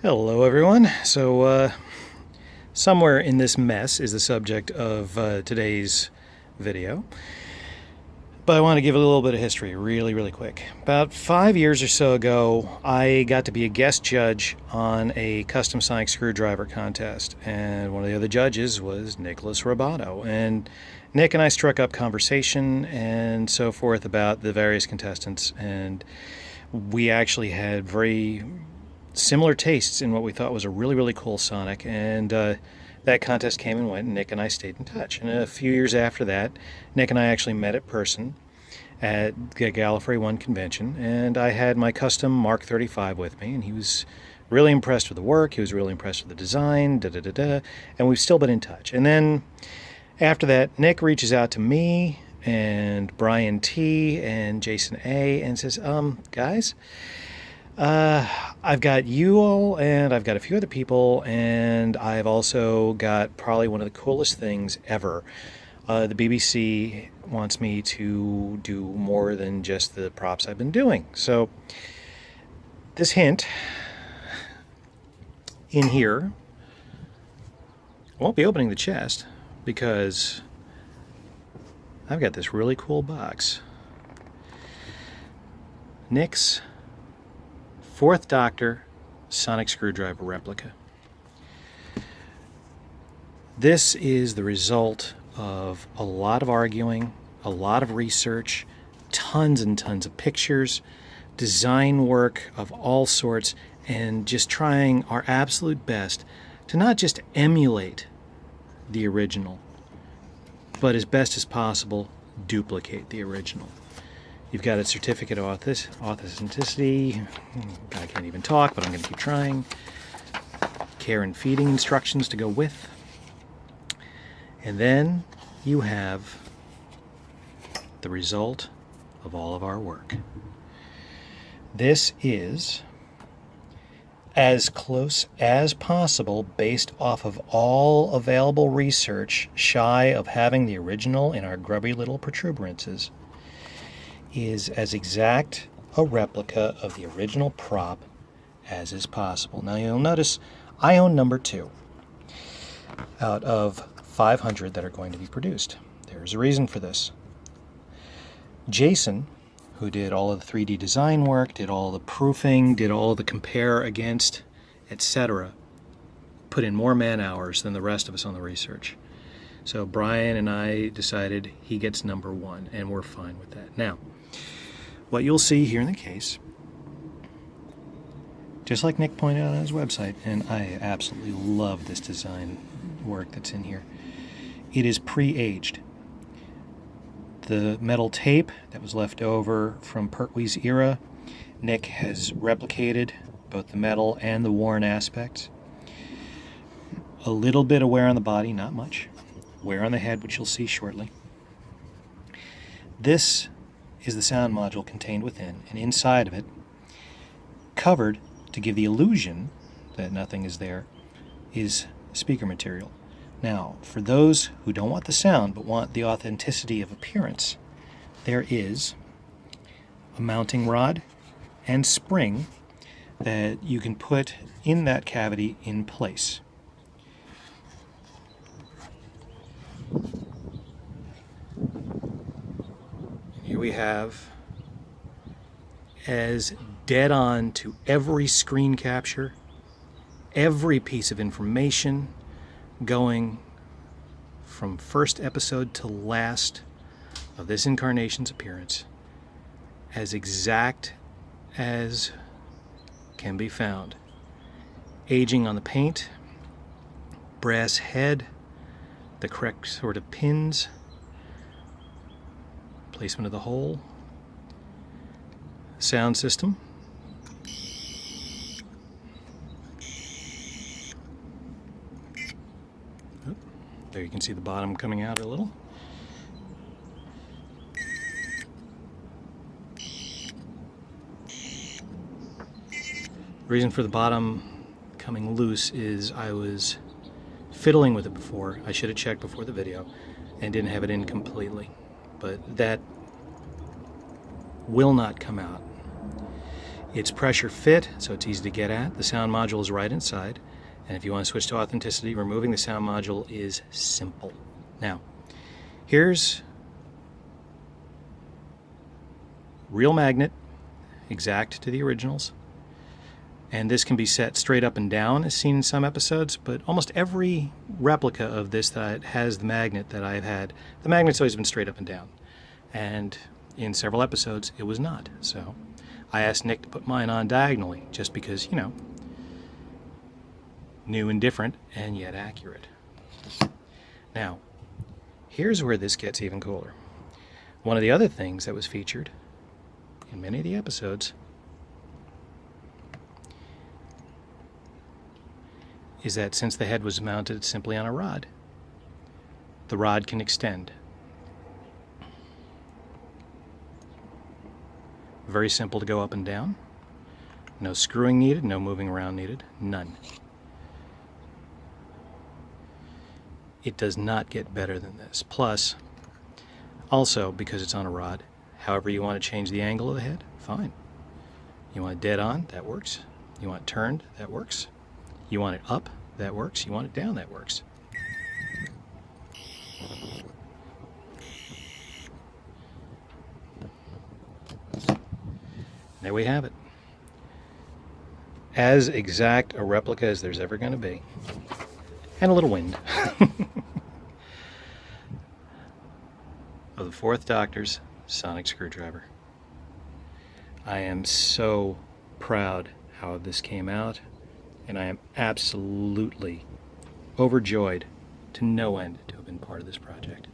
Hello everyone. Somewhere in this mess is the subject of today's video. But I want to give a little bit of history really quick. About 5 years or so ago, I got to be a guest judge on a custom sonic screwdriver contest. And one of the other judges was Nicholas Rubbertoe. And Nick and I struck up conversation and so forth about the various contestants. And we actually had very similar tastes in what we thought was a really cool Sonic, and that contest came and went, and Nick and I stayed in touch. And a few years after that, Nick and I actually met in person at the Gallifrey 1 convention, and I had my custom Mark 35 with me, and he was really impressed with the work, he was really impressed with the design, and we've still been in touch. And then after that, Nick reaches out to me and Brian T and Jason A and says, guys, I've got you all, and I've got a few other people, and I've also got probably one of the coolest things ever. The BBC wants me to do more than just the props I've been doing. So, this hint in here, I won't be opening the chest because I've got this really cool box. Nick's 4th Doctor sonic screwdriver replica. This is the result of a lot of arguing, a lot of research, tons and tons of pictures, design work of all sorts, and just trying our absolute best to not just emulate the original, but as best as possible, duplicate the original. You've got a certificate of authenticity. I can't even talk, but I'm going to keep trying. Care and feeding instructions to go with. And then you have the result of all of our work. This is as close as possible, based off of all available research, shy of having the original in our grubby little protuberances, is as exact a replica of the original prop as is possible. Now you'll notice I own number 2 out of 500 that are going to be produced. There's a reason for this. Jason, who did all of the 3D design work, did all the proofing, did all the compare against, etc., put in more man hours than the rest of us on the research. So Brian and I decided he gets number 1, and we're fine with that. Now, what you'll see here in the case, just like Nick pointed out on his website, and I absolutely love this design work that's in here, it is pre-aged. The metal tape that was left over from Pertwee's era, Nick has replicated both the metal and the worn aspects. A little bit of wear on the body, not much. Wear on the head, which you'll see shortly. This is the sound module contained within, and inside of it, covered to give the illusion that nothing is there, is speaker material. Now, for those who don't want the sound but want the authenticity of appearance, there is a mounting rod and spring that you can put in that cavity in place. Here we have, as dead on to every screen capture, every piece of information going from first episode to last of this incarnation's appearance, as exact as can be found. Aging on the paint, brass head, the correct sort of pins, placement of the hole, sound system, there you can see the bottom coming out a little. The reason for the bottom coming loose is I was fiddling with it before. I should have checked before the video and didn't have it in completely. But that will not come out. It's pressure fit, so it's easy to get at. The sound module is right inside. And if you want to switch to authenticity, removing the sound module is simple. Now, here's real magnet, exact to the originals. And this can be set straight up and down, as seen in some episodes, but almost every replica of this that has the magnet that I've had, the magnet's always been straight up and down. And in several episodes, it was not. So I asked Nick to put mine on diagonally, just because, you know, new and different, and yet accurate. Now, here's where this gets even cooler. One of the other things that was featured in many of the episodes is that since the head was mounted simply on a rod, the rod can extend. Very simple to go up and down. No screwing needed, no moving around needed, none. It does not get better than this. Plus, also, because it's on a rod, however you want to change the angle of the head, fine. You want it dead on, that works. You want it turned, that works. You want it up, that works. You want it down, that works. There we have it. As exact a replica as there's ever going to be. And a little wind. Of the Fourth Doctor's sonic screwdriver. I am so proud how this came out. And I am absolutely overjoyed to no end to have been part of this project.